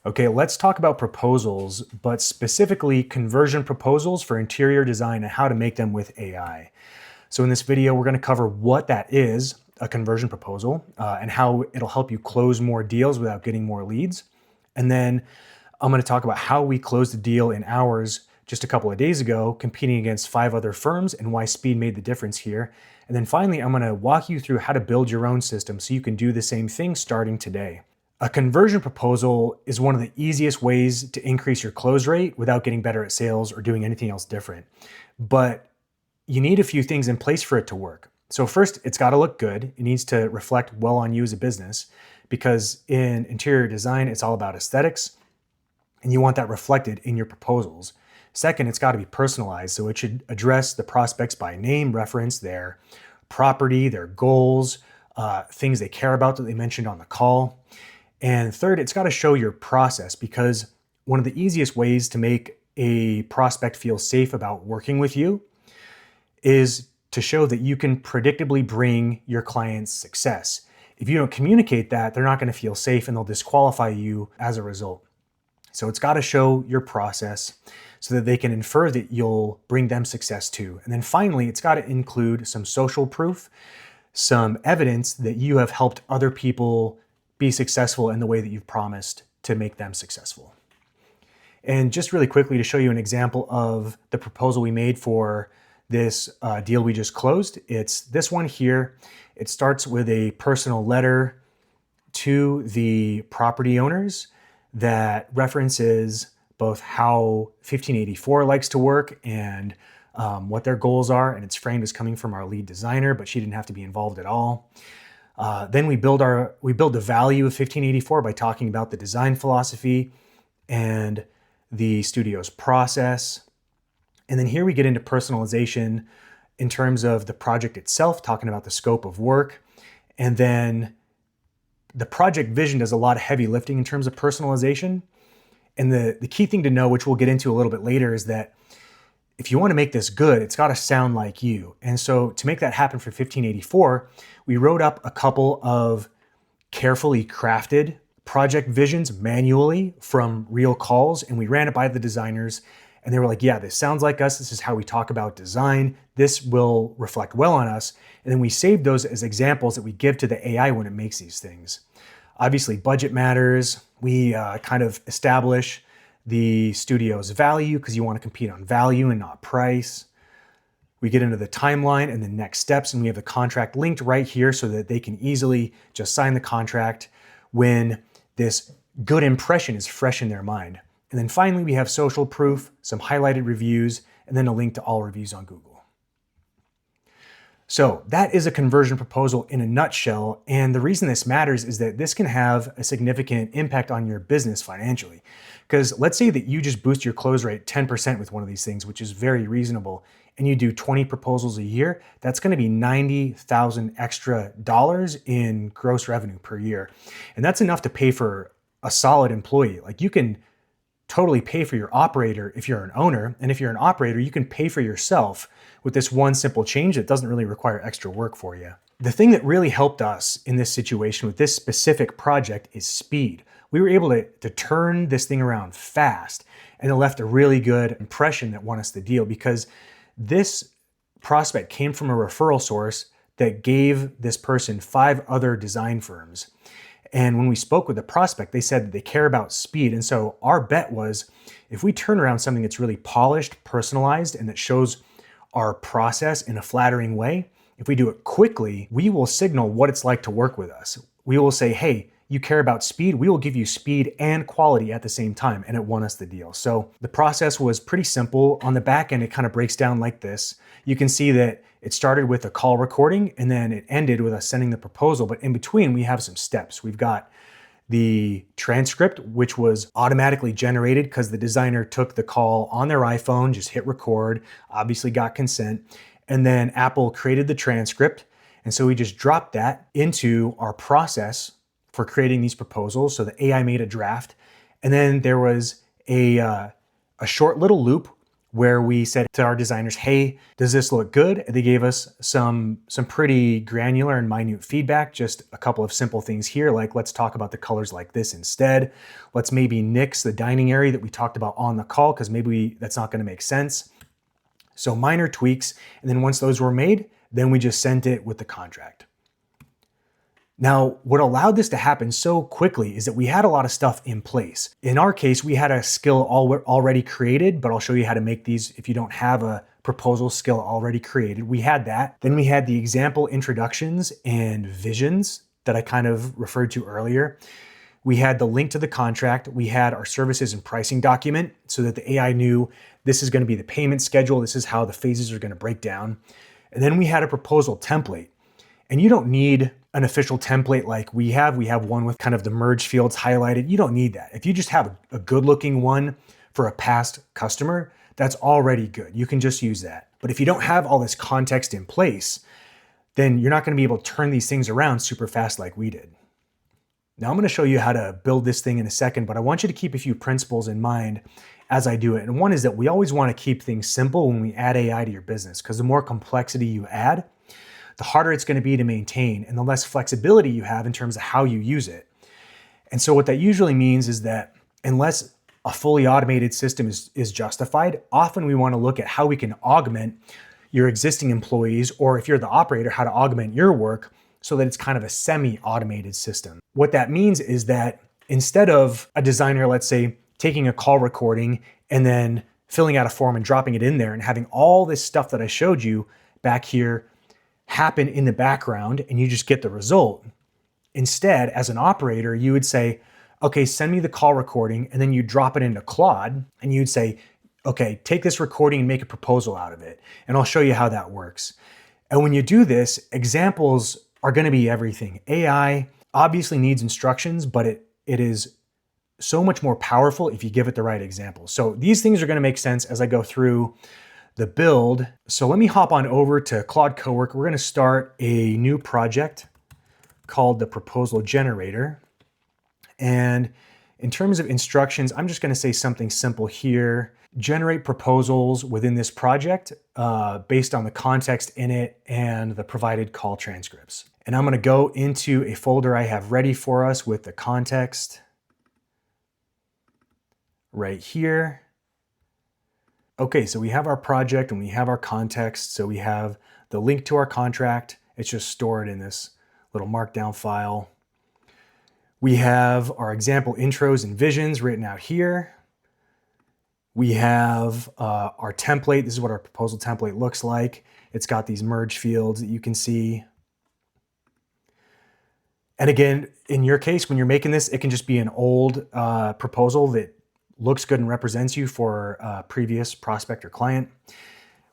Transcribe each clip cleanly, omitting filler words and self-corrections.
Okay, let's talk about proposals, but specifically conversion proposals for interior design and how to make them with AI. So in this video, we're going to cover what that is, a conversion proposal, and how it'll help you close more deals without getting more leads. And then I'm going to talk about how we closed a deal in hours just a couple of days ago, competing against 5 other firms and why speed made the difference here. And then finally, I'm going to walk you through how to build your own system so you can do the same thing starting today. A conversion proposal is one of the easiest ways to increase your close rate without getting better at sales or doing anything else different. But you need a few things in place for it to work. So first, it's got to look good. It needs to reflect well on you as a business, because in interior design, it's all about aesthetics, and you want that reflected in your proposals. Second, it's got to be personalized. So it should address the prospects by name, reference their property, their goals, things they care about that they mentioned on the call. And third, it's got to show your process, because one of the easiest ways to make a prospect feel safe about working with you is to show that you can predictably bring your clients success. If you don't communicate that, they're not going to feel safe and they'll disqualify you as a result. So it's got to show your process so that they can infer that you'll bring them success too. And then finally, it's got to include some social proof, some evidence that you have helped other people be successful in the way that you've promised to make them successful. And just really quickly to show you an example of the proposal we made for this deal we just closed, it's this one here. It starts with a personal letter to the property owners that references both how 1584 likes to work and what their goals are. And it's framed as coming from our lead designer, but she didn't have to be involved at all. Then we build the value of 1584 by talking about the design philosophy and the studio's process. And then here we get into personalization in terms of the project itself, talking about the scope of work. And then the project vision does a lot of heavy lifting in terms of personalization. And the key thing to know, which we'll get into a little bit later, is that if you want to make this good, it's got to sound like you. And so to make that happen for 1584, we wrote up a couple of carefully crafted project visions manually from real calls, and we ran it by the designers. And they were like, yeah, this sounds like us. This is how we talk about design. This will reflect well on us. And then we saved those as examples that we give to the AI when it makes these things. Obviously, budget matters. We kind of establish the studio's value, because you want to compete on value and not price. We get into the timeline and the next steps, and we have the contract linked right here so that they can easily just sign the contract when this good impression is fresh in their mind. And then finally, we have social proof, some highlighted reviews, and then a link to all reviews on Google. So that is a conversion proposal in a nutshell. And the reason this matters is that this can have a significant impact on your business financially. Because let's say that you just boost your close rate 10% with one of these things, which is very reasonable, and you do 20 proposals a year, that's going to be $90,000 extra in gross revenue per year. And that's enough to pay for a solid employee. Like, you can totally pay for your operator if you're an owner. And if you're an operator, you can pay for yourself with this one simple change that doesn't really require extra work for you. The thing that really helped us in this situation with this specific project is speed. We were able to turn this thing around fast, and it left a really good impression that won us the deal, because this prospect came from a referral source that gave this person 5 other design firms. And when we spoke with the prospect, they said that they care about speed. And so our bet was, if we turn around something that's really polished, personalized, and that shows our process in a flattering way, if we do it quickly, we will signal what it's like to work with us. We will say, hey, you care about speed, we will give you speed and quality at the same time. And it won us the deal. So the process was pretty simple. On the back end, it kind of breaks down like this. You can see that it started with a call recording, and then it ended with us sending the proposal. But in between, we have some steps. We've got the transcript, which was automatically generated because the designer took the call on their iPhone, just hit record, obviously got consent. And then Apple created the transcript. And so we just dropped that into our process for creating these proposals. So the AI made a draft. And then there was a short little loop where we said to our designers, hey, does this look good? They gave us some pretty granular and minute feedback, just a couple of simple things here, like let's talk about the colors like this instead. Let's maybe nix the dining area that we talked about on the call, because maybe that's not gonna make sense. So minor tweaks, and then once those were made, then we just sent it with the contract. Now, what allowed this to happen so quickly is that we had a lot of stuff in place. In our case, we had a skill already created, but I'll show you how to make these if you don't have a proposal skill already created. We had that. Then we had the example introductions and visions that I kind of referred to earlier. We had the link to the contract. We had our services and pricing document so that the AI knew this is going to be the payment schedule. This is how the phases are going to break down. And then we had a proposal template. And you don't need an official template like we have. We have one with kind of the merge fields highlighted. You don't need that. If you just have a good looking one for a past customer, that's already good. You can just use that. But if you don't have all this context in place, then you're not going to be able to turn these things around super fast like we did. Now I'm going to show you how to build this thing in a second, but I want you to keep a few principles in mind as I do it. And one is that we always want to keep things simple when we add AI to your business, because the more complexity you add, the harder it's going to be to maintain and the less flexibility you have in terms of how you use it. And so what that usually means is that unless a fully automated system is justified, often we want to look at how we can augment your existing employees, or if you're the operator, how to augment your work so that it's kind of a semi-automated system. What that means is that instead of a designer, let's say, taking a call recording and then filling out a form and dropping it in there and having all this stuff that I showed you back here happen in the background and you just get the result. Instead, as an operator, you would say, okay, send me the call recording, and then you drop it into Claude and you'd say, okay, take this recording and make a proposal out of it. And I'll show you how that works. And when you do this, examples are going to be everything. AI obviously needs instructions, but it is so much more powerful if you give it the right examples. So these things are going to make sense as I go through the build. So let me hop on over to Claude Cowork. We're going to start a new project called the proposal generator. And in terms of instructions, I'm just going to say something simple here. Generate proposals within this project based on the context in it and the provided call transcripts. And I'm going to go into a folder I have ready for us with the context right here. Okay, so we have our project and we have our context. So we have the link to our contract. It's just stored in this little markdown file. We have our example intros and visions written out here. We have our template. This is what our proposal template looks like. It's got these merge fields that you can see. And again, in your case, when you're making this, it can just be an old proposal that looks good and represents you for a previous prospect or client.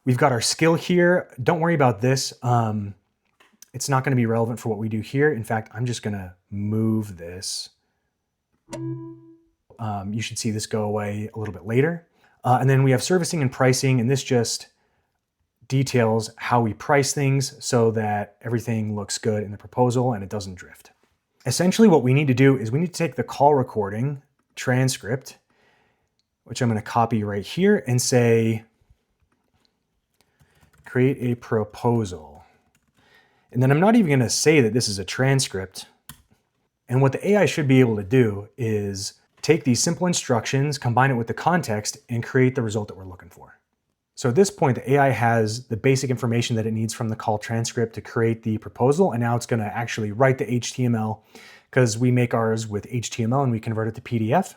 We've got our skill here. Don't worry about this. It's not going to be relevant for what we do here. In fact, I'm just going to move this. You should see this go away a little bit later. And then we have servicing and pricing, and this just details how we price things so that everything looks good in the proposal and it doesn't drift. Essentially what we need to do is we need to take the call recording transcript, which I'm going to copy right here, and say, create a proposal. And then I'm not even going to say that this is a transcript. And what the AI should be able to do is take these simple instructions, combine it with the context, and create the result that we're looking for. So at this point, the AI has the basic information that it needs from the call transcript to create the proposal. And now it's going to actually write the HTML, because we make ours with HTML and we convert it to PDF.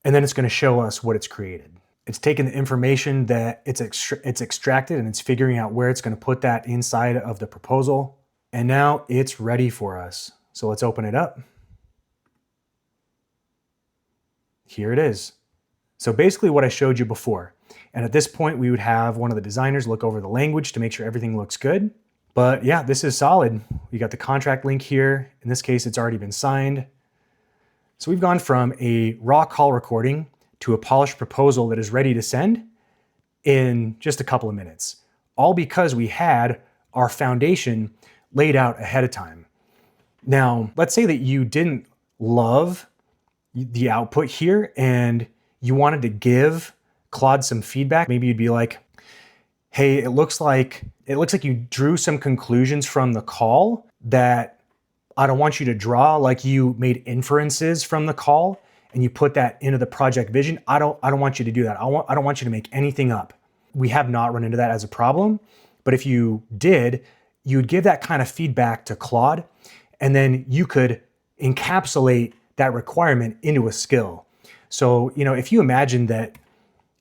And then it's going to show us what it's created. It's taken the information that it's extracted and it's figuring out where it's going to put that inside of the proposal. And now it's ready for us. So let's open it up. Here it is. So basically what I showed you before. And at this point, we would have one of the designers look over the language to make sure everything looks good. But yeah, this is solid. We got the contract link here. In this case, it's already been signed. So we've gone from a raw call recording to a polished proposal that is ready to send in just a couple of minutes, all because we had our foundation laid out ahead of time. Now, let's say that you didn't love the output here and you wanted to give Claude some feedback. Maybe you'd be like, hey, it looks like you drew some conclusions from the call that I don't want you to draw, like you made inferences from the call and you put that into the project vision. I don't want you to do that. I don't want you to make anything up. We have not run into that as a problem, but if you did, you'd give that kind of feedback to Claude, and then you could encapsulate that requirement into a skill. So, if you imagine that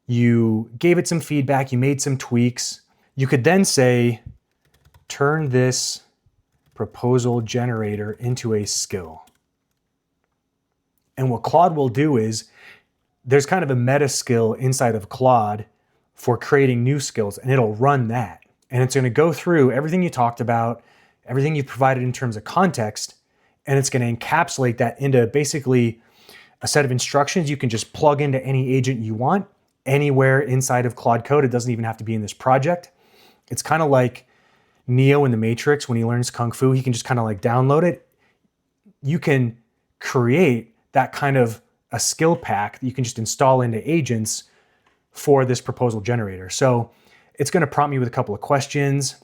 you gave it some feedback, you made some tweaks, you could then say, turn this proposal generator into a skill. And what Claude will do is, there's kind of a meta skill inside of Claude for creating new skills, and it'll run that. And it's going to go through everything you talked about, everything you've provided in terms of context, and it's going to encapsulate that into basically a set of instructions you can just plug into any agent you want anywhere inside of Claude Code. It doesn't even have to be in this project. It's kind of like Neo in the Matrix when he learns Kung Fu, he can just kind of like download it. You can create that kind of a skill pack that you can just install into agents for this proposal generator. So it's going to prompt me with a couple of questions.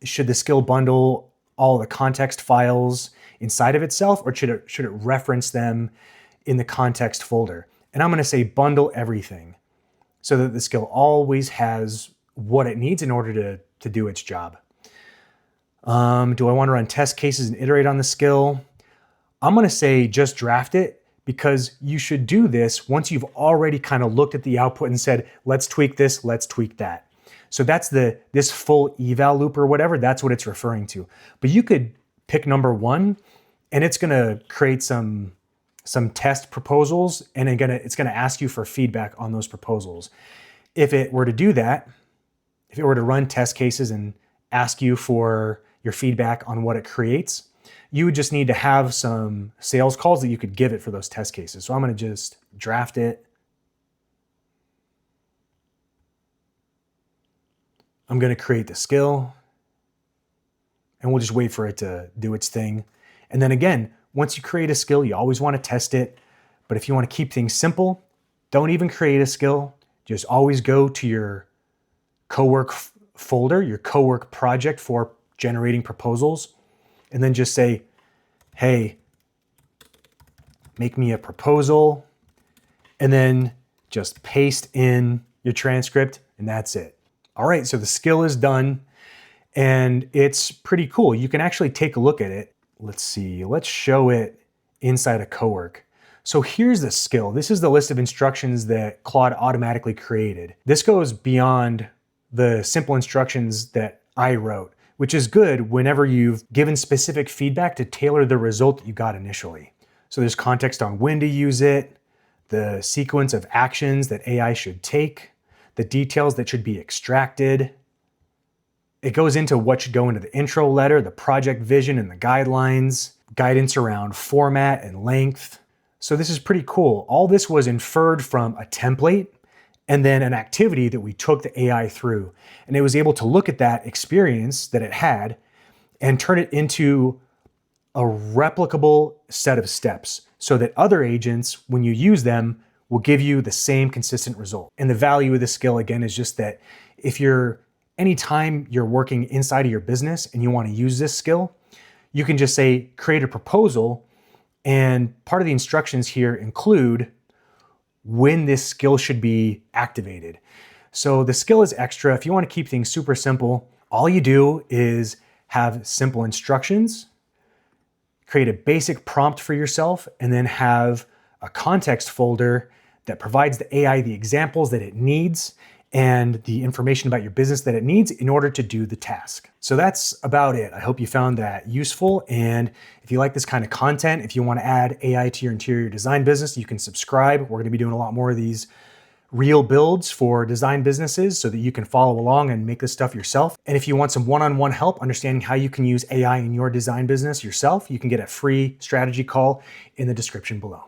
Should the skill bundle all the context files inside of itself, or should it reference them in the context folder? And I'm going to say bundle everything so that the skill always has what it needs in order to do its job. Do I want to run test cases and iterate on the skill? I'm going to say just draft it, because you should do this once you've already kind of looked at the output and said, let's tweak this, let's tweak that. So that's this full eval loop or whatever, that's what it's referring to. But you could pick number 1 and it's going to create some test proposals, and it's going to ask you for feedback on those proposals. If it were to do that, if it were to run test cases and ask you for your feedback on what it creates, you would just need to have some sales calls that you could give it for those test cases. So I'm going to just draft it. I'm going to create the skill, and we'll just wait for it to do its thing. And then again, once you create a skill, you always want to test it. But if you want to keep things simple, don't even create a skill. Just always go to your cowork folder, your cowork project for generating proposals, and then just say, hey, make me a proposal, and then just paste in your transcript, and that's it. All right, so the skill is done, and it's pretty cool. You can actually take a look at it. Let's see, let's show it inside of cowork. So here's the skill. This is the list of instructions that Claude automatically created. This goes beyond the simple instructions that I wrote, which is good whenever you've given specific feedback to tailor the result that you got initially. So there's context on when to use it, the sequence of actions that AI should take, the details that should be extracted. It goes into what should go into the intro letter, the project vision and the guidelines, guidance around format and length. So this is pretty cool. All this was inferred from a template and then an activity that we took the AI through. And it was able to look at that experience that it had and turn it into a replicable set of steps so that other agents, when you use them, will give you the same consistent result. And the value of this skill, again, is just that anytime you're working inside of your business and you want to use this skill, you can just say, create a proposal. And part of the instructions here include when this skill should be activated. So the skill is extra. If you want to keep things super simple, all you do is have simple instructions, create a basic prompt for yourself, and then have a context folder that provides the AI the examples that it needs and the information about your business that it needs in order to do the task. So that's about it. I hope you found that useful. And if you like this kind of content, if you want to add AI to your interior design business, you can subscribe. We're going to be doing a lot more of these real builds for design businesses so that you can follow along and make this stuff yourself. And if you want some one-on-one help understanding how you can use AI in your design business yourself, you can get a free strategy call in the description below.